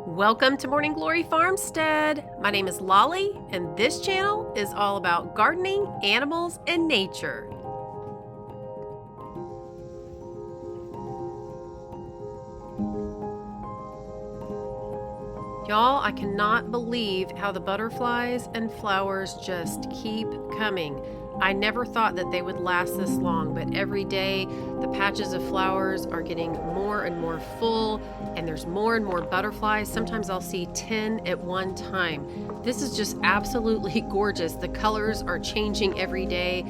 Welcome to Morning Glory Farmstead. My name is Lolly, and this channel is all about gardening, animals, and nature. Y'all, I cannot believe how the butterflies and flowers just keep coming. I never thought that they would last this long, but every day the patches of flowers are getting more and more full, and there's more and more butterflies. Sometimes I'll see 10 at one time. This is just absolutely gorgeous. The colors are changing every day,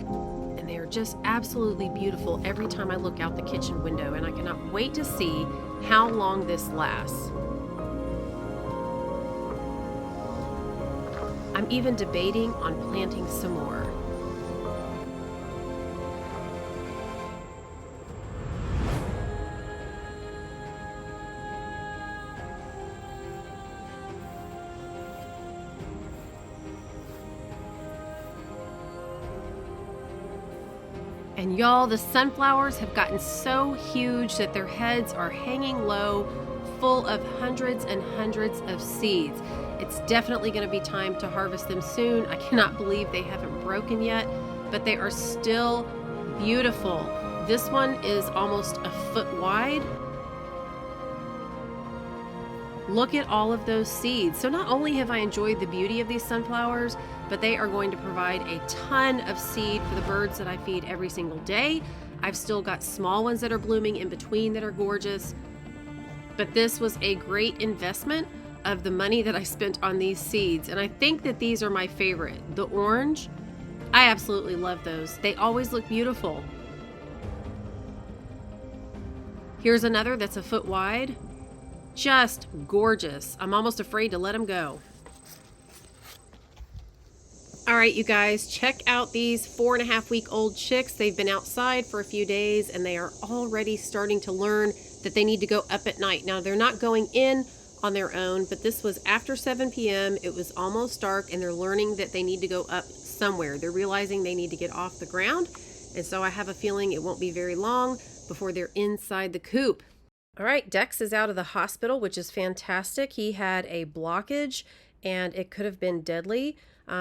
and they are just absolutely beautiful every time I look out the kitchen window, and I cannot wait to see how long this lasts. I'm even debating on planting some more. And y'all, the sunflowers have gotten so huge that their heads are hanging low, full of hundreds and hundreds of seeds. It's definitely going to be time to harvest them soon. I cannot believe they haven't broken yet, but they are still beautiful. This one is almost a foot wide. Look at all of those seeds. So not only have I enjoyed the beauty of these sunflowers, but they are going to provide a ton of seed for the birds that I feed every single day. I've still got small ones that are blooming in between that are gorgeous. But this was a great investment of the money that I spent on these seeds. And I think that these are my favorite. The orange, I absolutely love those. They always look beautiful. Here's another that's a foot wide. Just gorgeous. I'm almost afraid to let them go. All right, you guys, check out these 4.5-week-old chicks. They've been outside for a few days and they are already starting to learn that they need to go up at night. Now, they're not going in on their own, but this was after 7 p.m. It was almost dark and they're learning that they need to go up somewhere. They're realizing they need to get off the ground. And so I have a feeling it won't be very long before they're inside the coop. All right, Dex is out of the hospital, which is fantastic. He had a blockage and it could have been deadly.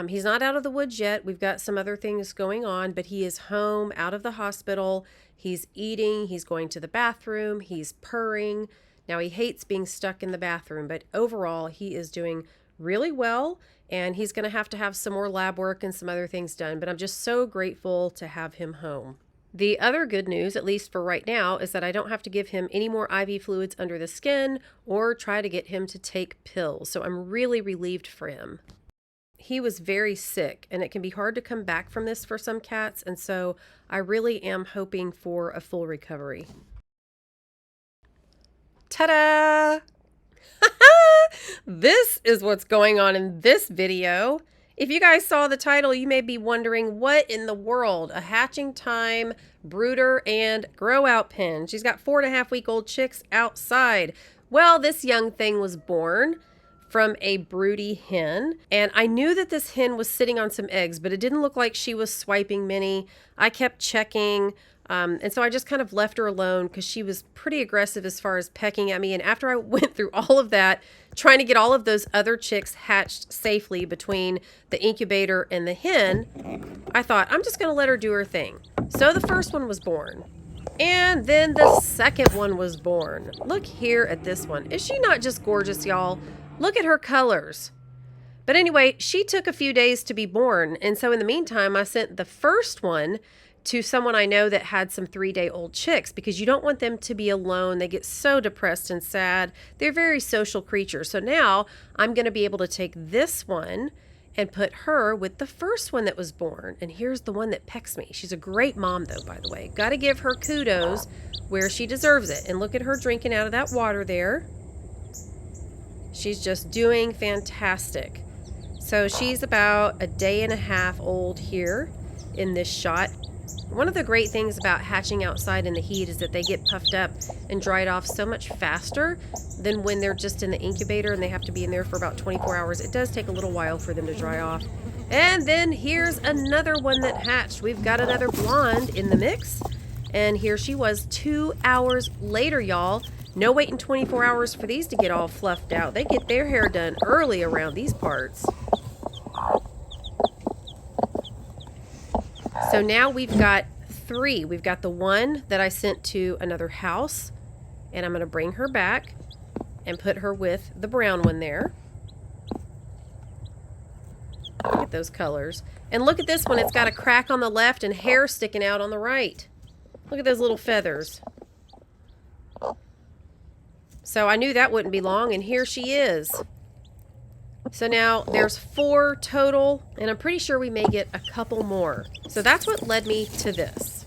He's not out of the woods yet. We've got some other things going on, but he is home, out of the hospital. He's eating, he's going to the bathroom, he's purring. Now, he hates being stuck in the bathroom, but overall, he is doing really well, and he's going to have some more lab work and some other things done, but I'm just so grateful to have him home. The other good news, at least for right now, is that I don't have to give him any more IV fluids under the skin or try to get him to take pills, so I'm really relieved for him. He was very sick, and it can be hard to come back from this for some cats, and so I really am hoping for a full recovery. Ta-da! This is what's going on in this video. If you guys saw the title, you may be wondering what in the world, a HatchingTime brooder and grow out pen. She's got 4.5-week-old chicks outside. Well, this young thing was born from a broody hen, and I knew that this hen was sitting on some eggs, but it didn't look like she was swiping many. I kept checking. And so I just kind of left her alone because she was pretty aggressive as far as pecking at me. And after I went through all of that, trying to get all of those other chicks hatched safely between the incubator and the hen, I thought, I'm just going to let her do her thing. So the first one was born. And then the second one was born. Look here at this one. Is she not just gorgeous, y'all? Look at her colors. But anyway, she took a few days to be born. And so in the meantime, I sent the first one to someone I know that had some 3-day-old chicks because you don't want them to be alone. They get so depressed and sad. They're very social creatures. So now I'm going to be able to take this one and put her with the first one that was born. And here's the one that pecks me. She's a great mom, though, by the way. Got to give her kudos where she deserves it. And look at her drinking out of that water there. She's just doing fantastic. So she's about a day and a half old here in this shot. One of the great things about hatching outside in the heat is that they get puffed up and dried off so much faster than when they're just in the incubator and they have to be in there for about 24 hours. It does take a little while for them to dry off. And then here's another one that hatched. We've got another blonde in the mix. And here she was 2 hours later, y'all. No waiting 24 hours for these to get all fluffed out. They get their hair done early around these parts. So now we've got 3. We've got the one that I sent to another house, and I'm going to bring her back and put her with the brown one there. Look at those colors. And look at this one. It's got a crack on the left and hair sticking out on the right. Look at those little feathers. So I knew that wouldn't be long, and here she is. So now there's 4 total, and I'm pretty sure we may get a couple more. So that's what led me to this.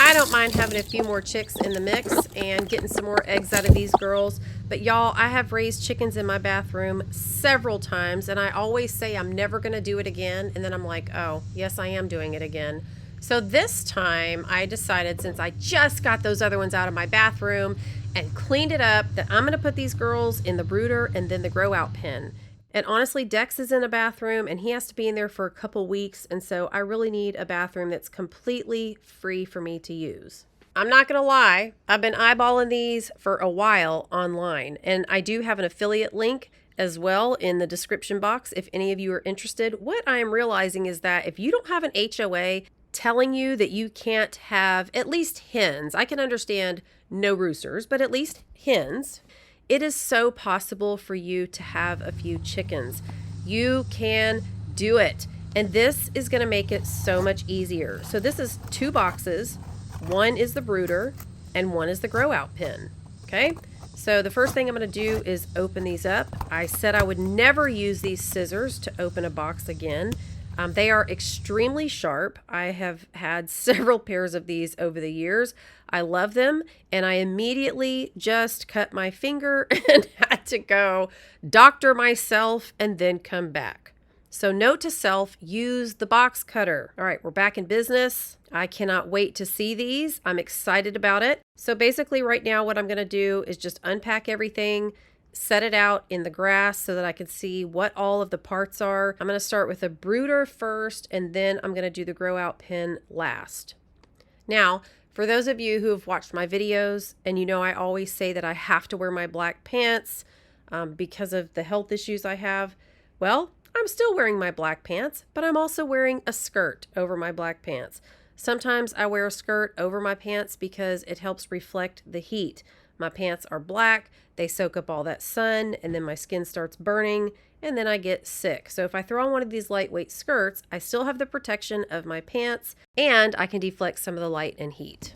I don't mind having a few more chicks in the mix and getting some more eggs out of these girls. But y'all, I have raised chickens in my bathroom several times, and I always say I'm never going to do it again. And then I'm like, oh, yes, I am doing it again. So this time I decided, since I just got those other ones out of my bathroom and cleaned it up, that I'm going to put these girls in the brooder and then the grow out pen. And honestly, Dex is in a bathroom and he has to be in there for a couple weeks. And so I really need a bathroom that's completely free for me to use. I'm not going to lie, I've been eyeballing these for a while online. And I do have an affiliate link as well in the description box if any of you are interested. What I am realizing is that if you don't have an HOA telling you that you can't have at least hens, I can understand no roosters, but at least hens, it is so possible for you to have a few chickens. You can do it. And this is going to make it so much easier. So this is 2 boxes. One is the brooder and one is the grow out pen. Okay. So the first thing I'm going to do is open these up. I said I would never use these scissors to open a box again. They are extremely sharp. I have had several pairs of these over the years. I love them, and I immediately just cut my finger and had to go doctor myself and then come back. So note to self, use the box cutter. All right, we're back in business. I cannot wait to see these. I'm excited about it. So basically right now what I'm going to do is just unpack everything, set it out in the grass so that I can see what all of the parts are. I'm going to start with a brooder first, and then I'm going to do the grow out pen last. Now, for those of you who have watched my videos, and you know I always say that I have to wear my black pants because of the health issues I have, well, I'm still wearing my black pants, but I'm also wearing a skirt over my black pants. Sometimes I wear a skirt over my pants because it helps reflect the heat. My pants are black, they soak up all that sun, and then my skin starts burning, and then I get sick. So if I throw on one of these lightweight skirts, I still have the protection of my pants, and I can deflect some of the light and heat.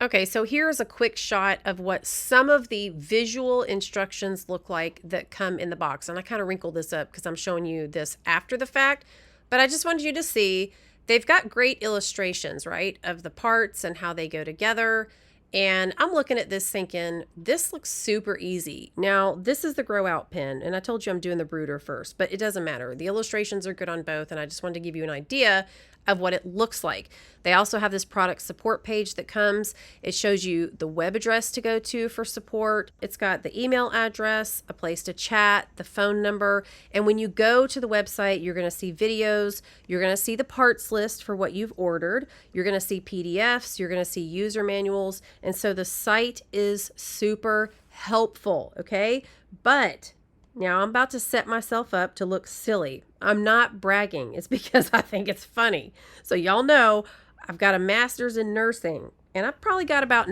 Okay, so here's a quick shot of what some of the visual instructions look like that come in the box. And I kind of wrinkled this up because I'm showing you this after the fact, but I just wanted you to see they've got great illustrations, right, of the parts and how they go together. And I'm looking at this thinking, this looks super easy. Now, this is the grow out pen, and I told you I'm doing the brooder first, but it doesn't matter. The illustrations are good on both, and I just wanted to give you an idea of what it looks like. They also have this product support page that comes. It shows you the web address to go to for support. It's got the email address, a place to chat, the phone number. And when you go to the website, you're going to see videos. You're going to see the parts list for what you've ordered. You're going to see PDFs. You're going to see user manuals. And so the site is super helpful, okay? But now I'm about to set myself up to look silly. I'm not bragging. It's because I think it's funny. So y'all know I've got a master's in nursing, and I've probably got about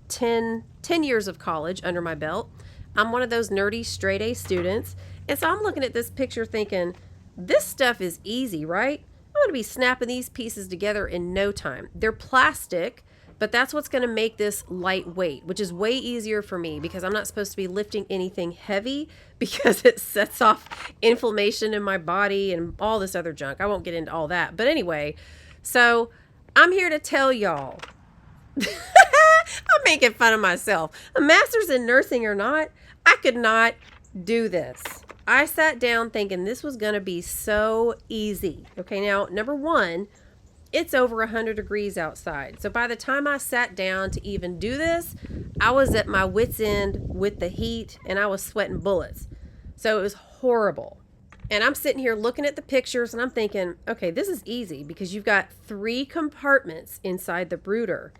10 years of college under my belt. I'm one of those nerdy straight A students. And so I'm looking at this picture thinking, this stuff is easy, right? I'm going to be snapping these pieces together in no time. They're plastic, but that's what's going to make this lightweight, which is way easier for me because I'm not supposed to be lifting anything heavy because it sets off inflammation in my body and all this other junk. I won't get into all that. But anyway, so I'm here to tell y'all, I'm making fun of myself. A master's in nursing or not, I could not do this. I sat down thinking this was going to be so easy. Okay, now, number one, it's over 100 degrees outside. So by the time I sat down to even do this, I was at my wit's end with the heat and I was sweating bullets. So it was horrible. And I'm sitting here looking at the pictures and I'm thinking, okay, this is easy because you've got 3 compartments inside the brooder.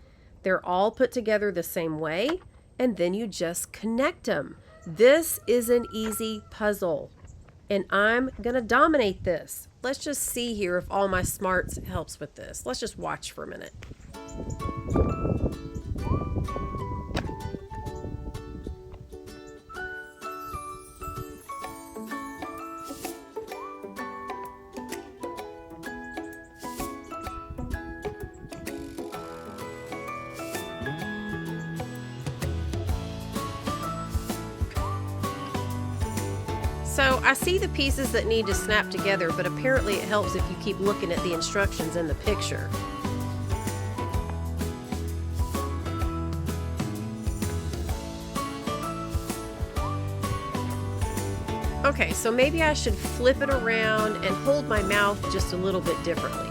They're all put together the same way, and then you just connect them. This is an easy puzzle, and I'm gonna dominate this. Let's just see here if all my smarts helps with this. Let's just watch for a minute. So I see the pieces that need to snap together, but apparently it helps if you keep looking at the instructions in the picture. Okay, so maybe I should flip it around and hold my mouth just a little bit differently.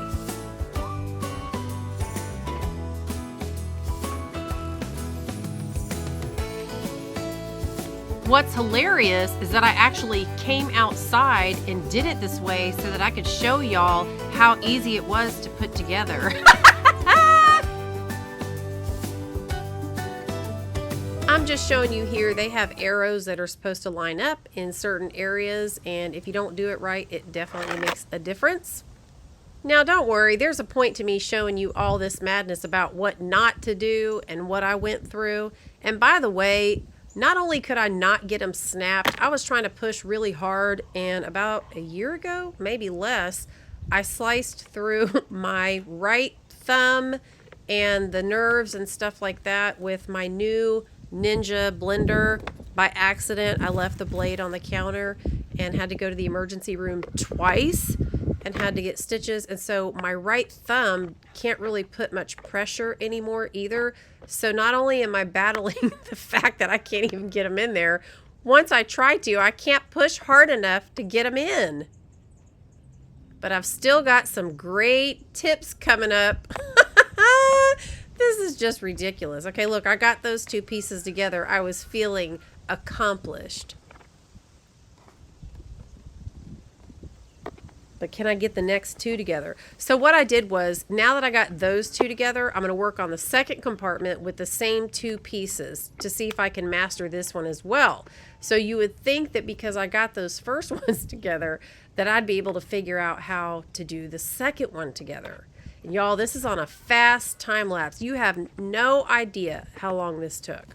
What's hilarious is that I actually came outside and did it this way so that I could show y'all how easy it was to put together. I'm just showing you here, they have arrows that are supposed to line up in certain areas, and if you don't do it right, it definitely makes a difference. Now don't worry, there's a point to me showing you all this madness about what not to do and what I went through. And by the way, not only could I not get them snapped, I was trying to push really hard, and about a year ago, maybe less, I sliced through my right thumb and the nerves and stuff like that with my new Ninja blender. By accident, I left the blade on the counter and had to go to the emergency room twice and had to get stitches. And so my right thumb can't really put much pressure anymore either. So not only am I battling the fact that I can't even get them in there, once I try to, I can't push hard enough to get them in. But I've still got some great tips coming up. This is just ridiculous. Okay, look, I got those 2 pieces together. I was feeling accomplished. But can I get the next 2 together? So what I did was, now that I got those 2 together, I'm going to work on the second compartment with the same 2 pieces to see if I can master this one as well. So you would think that because I got those first ones together, that I'd be able to figure out how to do the second one together. And y'all, this is on a fast time lapse. You have no idea how long this took.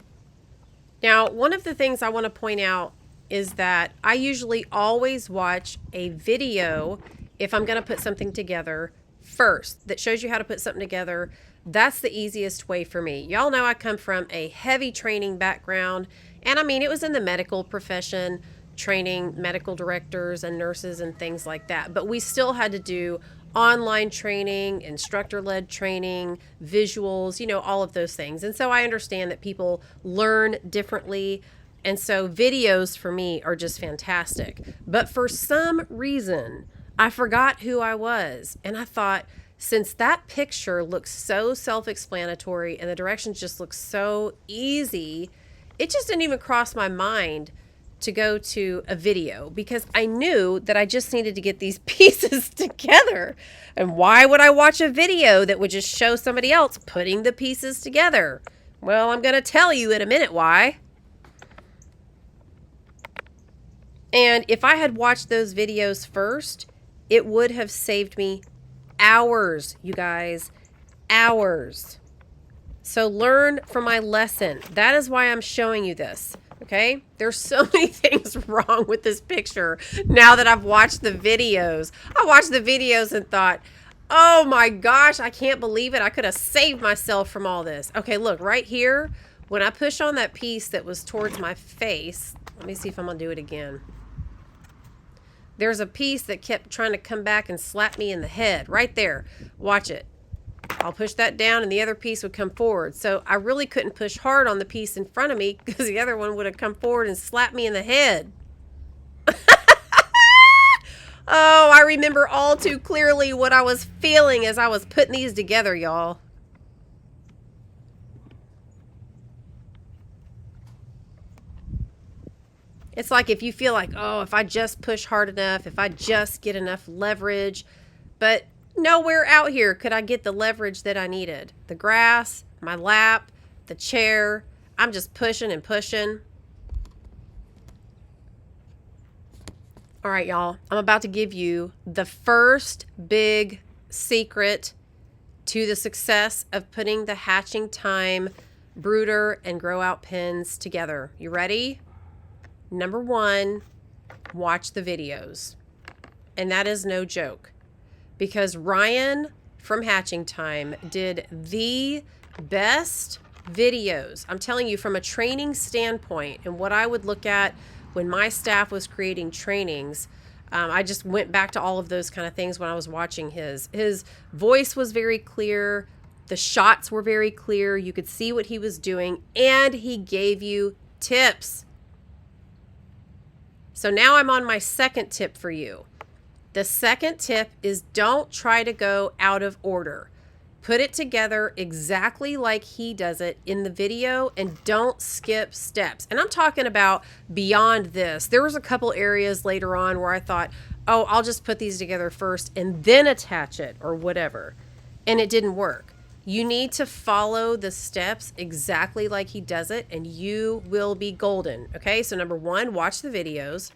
Now, one of the things I want to point out is that I usually always watch a video if I'm going to put something together first that shows you how to put something together. That's the easiest way for me. Y'all know I come from a heavy training background, and I mean, it was in the medical profession, training medical directors and nurses and things like that. But we still had to do online training, instructor-led training, visuals, you know, all of those things. And so I understand that people learn differently. And so videos for me are just fantastic. But for some reason, I forgot who I was. And I thought, since that picture looks so self-explanatory and the directions just look so easy, it just didn't even cross my mind to go to a video, because I knew that I just needed to get these pieces together. And why would I watch a video that would just show somebody else putting the pieces together? Well, I'm going to tell you in a minute why. And if I had watched those videos first, it would have saved me hours, you guys, hours. So learn from my lesson. That is why I'm showing you this. Okay, there's so many things wrong with this picture now that I've watched the videos. I watched the videos and thought, oh my gosh, I can't believe it. I could have saved myself from all this. Okay, look right here. When I push on that piece that was towards my face, let me see if I'm going to do it again. There's a piece that kept trying to come back and slap me in the head right there. Watch it. I'll push that down and the other piece would come forward. So I really couldn't push hard on the piece in front of me because the other one would have come forward and slapped me in the head. Oh, I remember all too clearly what I was feeling as I was putting these together, y'all. It's like if you feel like, oh, if I just push hard enough, if I just get enough leverage, but nowhere out here could I get the leverage that I needed. The grass, my lap, the chair, I'm just pushing and pushing. All right, y'all, I'm about to give you the first big secret to the success of putting the HatchingTime brooder and grow out pens together. You ready? Number one, watch the videos. And that is no joke, because Ryan from HatchingTime did the best videos. I'm telling you, from a training standpoint and what I would look at when my staff was creating trainings, I just went back to all of those kind of things when I was watching his. His voice was very clear. The shots were very clear. You could see what he was doing, and he gave you tips. So now I'm on my second tip for you. The second tip is don't try to go out of order. Put it together exactly like he does it in the video, and don't skip steps. And I'm talking about beyond this. There was a couple areas later on where I thought, oh, I'll just put these together first and then attach it or whatever. And it didn't work. You need to follow the steps exactly like he does it, and you will be golden. Okay, so number one, watch the videos.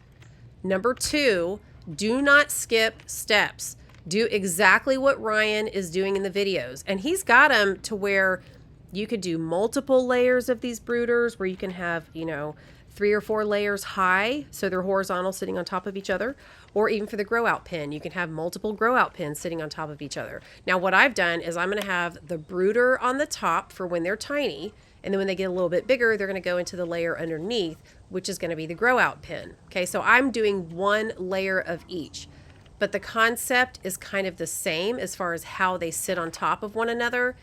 Number two, do not skip steps. Do exactly what Ryan is doing in the videos. And he's got them to where you could do multiple layers of these brooders, where you can have, 3 or 4 layers high, so they're horizontal sitting on top of each other. Or even for the grow out pen, you can have multiple grow out pens sitting on top of each other. Now what I've done is I'm going to have the brooder on the top for when they're tiny, and then when they get a little bit bigger, they're going to go into the layer underneath, which is going to be the grow out pen. Okay, so I'm doing one layer of each, but the concept is kind of the same as far as how they sit on top of one another,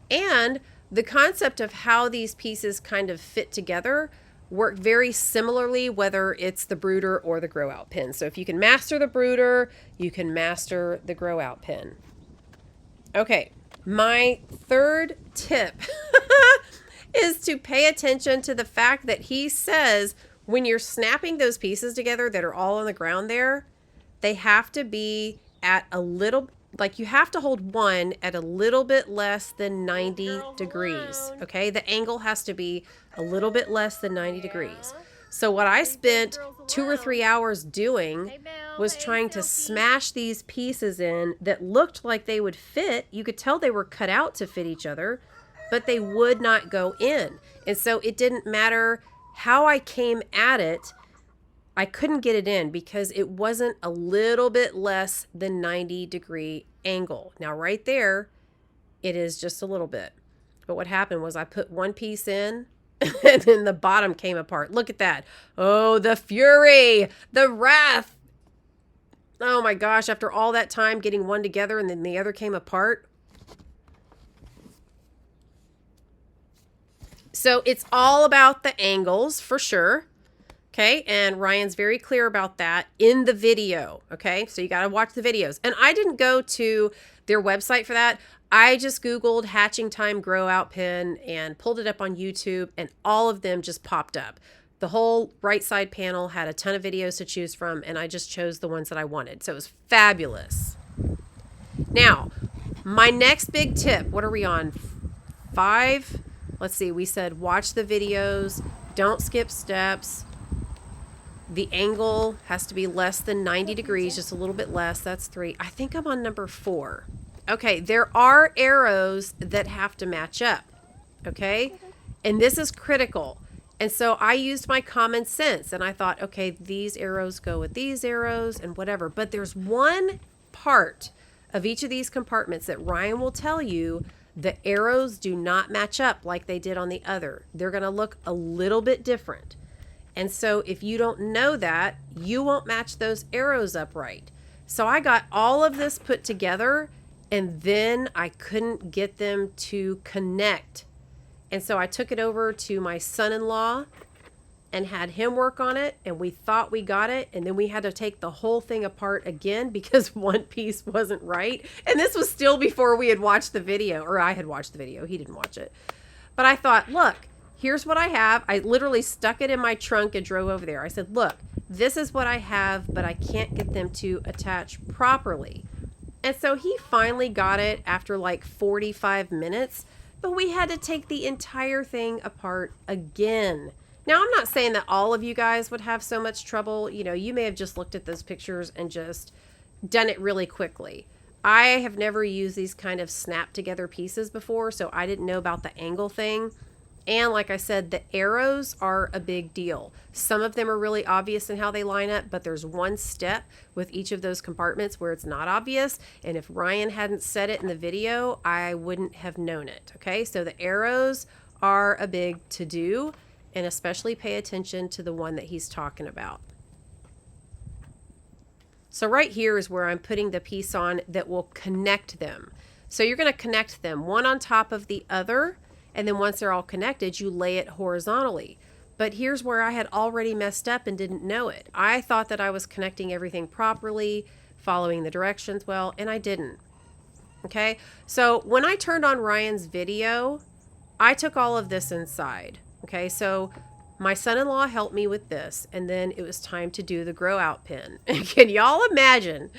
and the concept of how these pieces kind of fit together work very similarly, whether it's the brooder or the grow out pen. So if you can master the brooder, you can master the grow out pen. Okay, my third tip is to pay attention to the fact that he says when you're snapping those pieces together that are all on the ground there, they have to be at a little, like you have to hold one at a little bit less than 90 degrees. Okay, the angle has to be a little bit less than 90 degrees. So what I spent 2 or 3 hours doing was trying to smash these pieces in that looked like they would fit. You could tell they were cut out to fit each other, but they would not go in. And so it didn't matter how I came at it, I couldn't get it in because it wasn't a little bit less than 90-degree angle. Now right there, it is just a little bit. But what happened was I put one piece in and then the bottom came apart. Look at that. Oh, the fury, the wrath. Oh my gosh, after all that time getting one together and then the other came apart. So it's all about the angles for sure. Okay, and Ryan's very clear about that in the video. Okay, so you got to watch the videos. And I didn't go to their website for that. I just Googled HatchingTime grow out pen and pulled it up on YouTube, and all of them just popped up. The whole right side panel had a ton of videos to choose from, and I just chose the ones that I wanted. So it was fabulous. Now, my next big tip, what are we on? 5? Let's see, we said watch the videos, don't skip steps. The angle has to be less than 90 degrees, just a little bit less. That's 3. I think I'm on number 4. Okay, there are arrows that have to match up. Okay, and this is critical. And so I used my common sense and I thought, okay, these arrows go with these arrows and whatever. But there's one part of each of these compartments that Ryan will tell you the arrows do not match up like they did on the other. They're going to look a little bit different. And so if you don't know that, you won't match those arrows up right. So I got all of this put together and then I couldn't get them to connect. And so I took it over to my son-in-law and had him work on it, and we thought we got it, and then we had to take the whole thing apart again because one piece wasn't right. And this was still before we had watched the video, or I had watched the video. He didn't watch it. But I thought, look, here's what I have. I literally stuck it in my trunk and drove over there. I said, look, this is what I have, but I can't get them to attach properly. And so he finally got it after like 45 minutes, but we had to take the entire thing apart again. Now, I'm not saying that all of you guys would have so much trouble. You know, you may have just looked at those pictures and just done it really quickly. I have never used these kind of snap together pieces before, so I didn't know about the angle thing. And like I said, the arrows are a big deal. Some of them are really obvious in how they line up, but there's one step with each of those compartments where it's not obvious. And if Ryan hadn't said it in the video, I wouldn't have known it. Okay, so the arrows are a big to-do, and especially pay attention to the one that he's talking about. So right here is where I'm putting the piece on that will connect them. So you're going to connect them one on top of the other, and then once they're all connected, you lay it horizontally. But here's where I had already messed up and didn't know it. I thought that I was connecting everything properly, following the directions well, and I didn't. Okay, so when I turned on Ryan's video, I took all of this inside. Okay, so my son-in-law helped me with this, and then it was time to do the grow out pen. Can y'all imagine,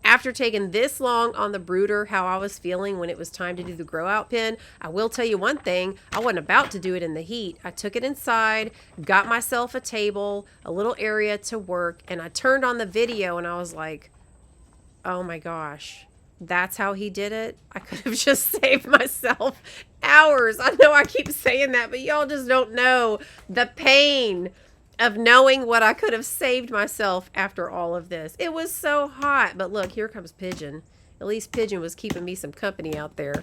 after taking this long on the brooder, how I was feeling when it was time to do the grow out pen? I will tell you one thing, I wasn't about to do it in the heat. I took it inside, got myself a table, a little area to work, and I turned on the video and I was like, oh my gosh, that's how he did it? I could have just saved myself hours. I know I keep saying that, but y'all just don't know the pain of knowing what I could have saved myself after all of this. It was so hot. But look, here comes Pigeon. At least Pigeon was keeping me some company out there.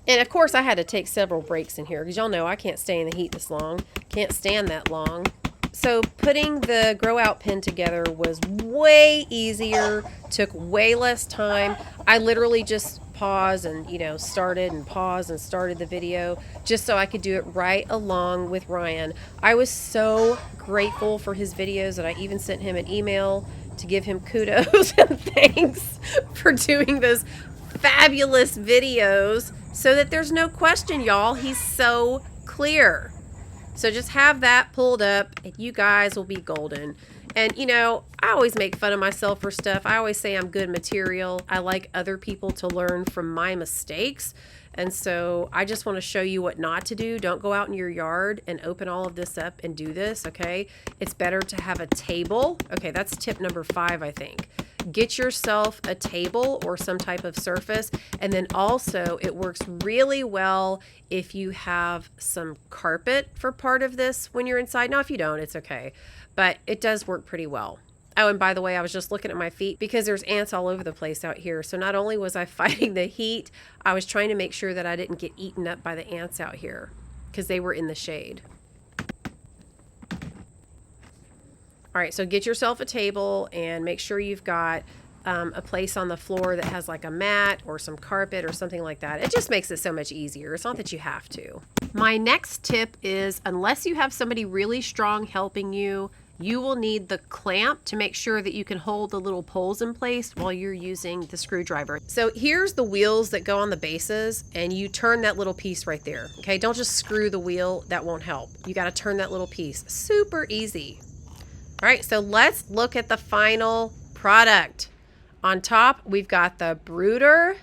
And of course I had to take several breaks in here because y'all know I can't stay in the heat this long. Can't stand that long. So putting the grow out pen together was way easier, took way less time. I literally just paused and, you know, started and paused and started the video just so I could do it right along with Ryan. I was so grateful for his videos that I even sent him an email to give him kudos and thanks for doing those fabulous videos so that there's no question, y'all. He's so clear. So just have that pulled up and you guys will be golden. And you know, I always make fun of myself for stuff. I always say I'm good material. I like other people to learn from my mistakes. And so I just want to show you what not to do. Don't go out in your yard and open all of this up and do this, okay? It's better to have a table. Okay, that's tip number 5, I think. Get yourself a table or some type of surface. And then also it works really well if you have some carpet for part of this when you're inside. Now, if you don't, it's okay. But it does work pretty well. Oh, and by the way, I was just looking at my feet because there's ants all over the place out here. So not only was I fighting the heat, I was trying to make sure that I didn't get eaten up by the ants out here because they were in the shade. All right, so get yourself a table and make sure you've got a place on the floor that has like a mat or some carpet or something like that. It just makes it so much easier. It's not that you have to. My next tip is, unless you have somebody really strong helping you, you will need the clamp to make sure that you can hold the little poles in place while you're using the screwdriver. So here's the wheels that go on the bases, and you turn that little piece right there. Okay, don't just screw the wheel. That won't help. You got to turn that little piece. Super easy. All right, so let's look at the final product. On top, we've got the brooder,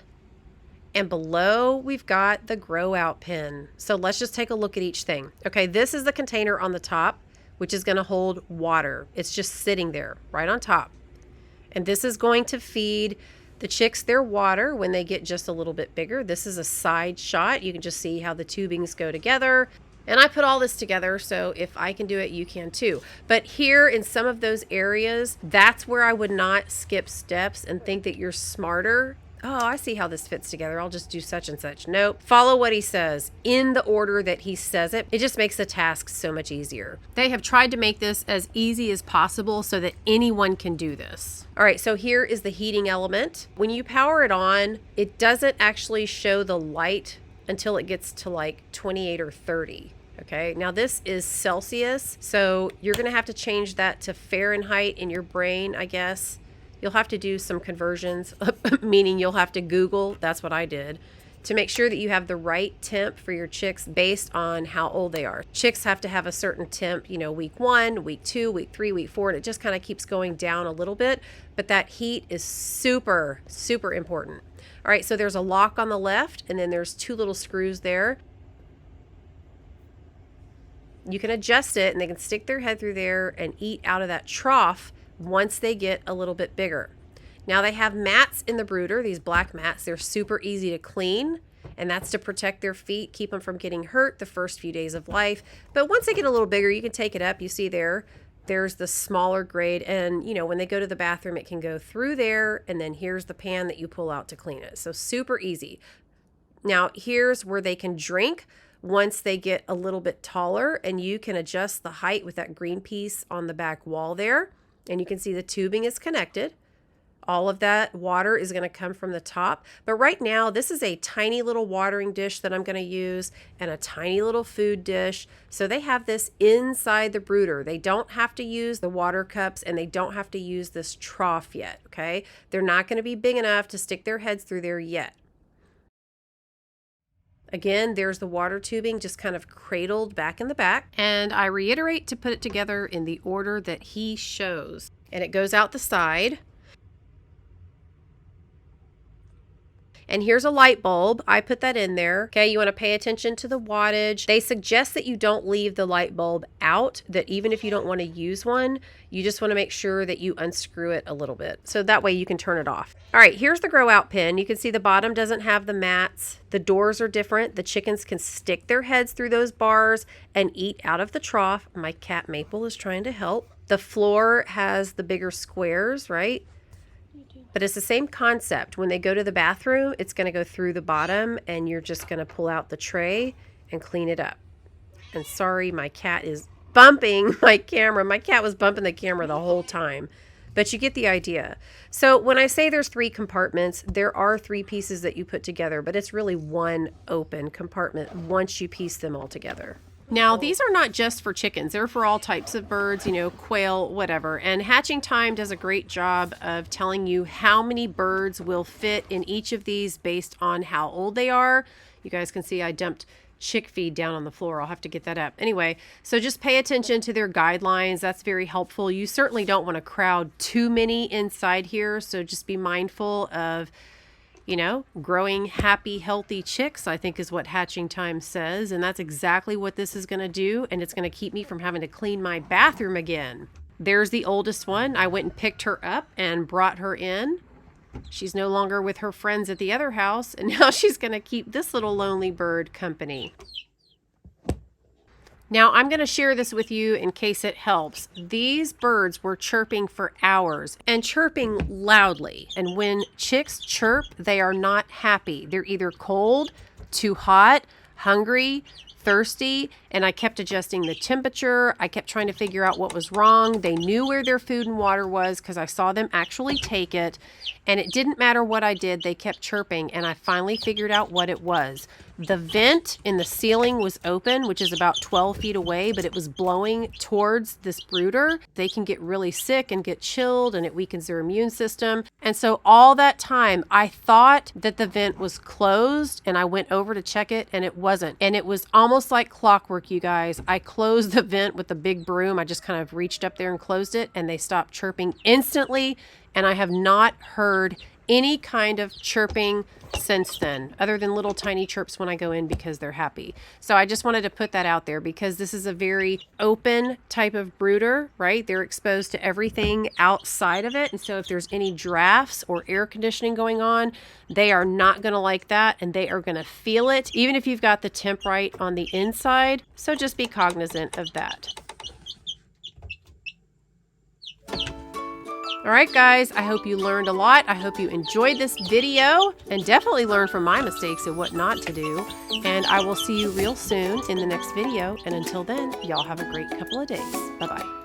and below we've got the grow out pen. So let's just take a look at each thing. Okay, this is the container on the top, which is going to hold water. It's just sitting there right on top. And this is going to feed the chicks their water when they get just a little bit bigger. This is a side shot. You can just see how the tubings go together. And I put all this together, so if I can do it, you can too. But here in some of those areas, that's where I would not skip steps and think that you're smarter. Oh, I see how this fits together. I'll just do such and such. Nope. Follow what he says in the order that he says it. It just makes the task so much easier. They have tried to make this as easy as possible so that anyone can do this. All right, so here is the heating element. When you power it on, it doesn't actually show the light until it gets to like 28 or 30. Okay, now this is Celsius, so you're gonna have to change that to Fahrenheit in your brain, I guess. You'll have to do some conversions, meaning you'll have to Google, that's what I did, to make sure that you have the right temp for your chicks based on how old they are. Chicks have to have a certain temp, you know, week 1, week 2, week 3, week 4, and it just kind of keeps going down a little bit, but that heat is super, super important. All right, so there's a lock on the left, and then there's 2 little screws there. You can adjust it, and they can stick their head through there and eat out of that trough once they get a little bit bigger. Now they have mats in the brooder, these black mats. They're super easy to clean, and that's to protect their feet, keep them from getting hurt the first few days of life. But once they get a little bigger, you can take it up. You see there's the smaller grade, and you know, when they go to the bathroom, it can go through there, and then here's the pan that you pull out to clean it. So super easy. Now here's where they can drink once they get a little bit taller, and you can adjust the height with that green piece on the back wall there, and you can see the tubing is connected. All of that water is going to come from the top. But right now, this is a tiny little watering dish that I'm going to use, and a tiny little food dish. So they have this inside the brooder. They don't have to use the water cups, and they don't have to use this trough yet, okay? They're not going to be big enough to stick their heads through there yet. Again, there's the water tubing just kind of cradled back in the back. And I reiterate to put it together in the order that he shows. And it goes out the side. And here's a light bulb. I put that in there. Okay, you want to pay attention to the wattage. They suggest that you don't leave the light bulb out, that even if you don't want to use one, you just want to make sure that you unscrew it a little bit. So that way you can turn it off. All right, here's the grow out pen. You can see the bottom doesn't have the mats. The doors are different. The chickens can stick their heads through those bars and eat out of the trough. My cat Maple is trying to help. The floor has the bigger squares, right? But it's the same concept. When they go to the bathroom, it's going to go through the bottom, and you're just going to pull out the tray and clean it up. And sorry, my cat is bumping my camera. My cat was bumping the camera the whole time. But you get the idea. So when I say there's 3 compartments, there are 3 pieces that you put together, but it's really one open compartment once you piece them all together. Now, these are not just for chickens. They're for all types of birds, you know, quail, whatever. And HatchingTime does a great job of telling you how many birds will fit in each of these based on how old they are. You guys can see I dumped chick feed down on the floor. I'll have to get that up. Anyway, so just pay attention to their guidelines. That's very helpful. You certainly don't want to crowd too many inside here. So just be mindful of, you know, growing happy, healthy chicks, I think is what HatchingTime says. And that's exactly what this is going to do. And it's going to keep me from having to clean my bathroom again. There's the oldest one. I went and picked her up and brought her in. She's no longer with her friends at the other house. And now she's going to keep this little lonely bird company. Now, I'm going to share this with you in case it helps. These birds were chirping for hours and chirping loudly. And when chicks chirp, they are not happy. They're either cold, too hot, hungry, thirsty, and I kept adjusting the temperature. I kept trying to figure out what was wrong. They knew where their food and water was because I saw them actually take it, and it didn't matter what I did. They kept chirping, and I finally figured out what it was. The vent in the ceiling was open, which is about 12 feet away, but it was blowing towards this brooder. They can get really sick and get chilled, and it weakens their immune system. And so all that time, I thought that the vent was closed, and I went over to check it, and it wasn't. And it was almost like clockwork, you guys. I closed the vent with the big broom. I just kind of reached up there and closed it, and they stopped chirping instantly, and I have not heard any kind of chirping since then, other than little tiny chirps when I go in because they're happy. So I just wanted to put that out there because this is a very open type of brooder, right? They're exposed to everything outside of it. And so if there's any drafts or air conditioning going on, they are not going to like that, and they are going to feel it, even if you've got the temp right on the inside. So just be cognizant of that. All right, guys, I hope you learned a lot. I hope you enjoyed this video and definitely learned from my mistakes and what not to do. And I will see you real soon in the next video. And until then, y'all have a great couple of days. Bye-bye.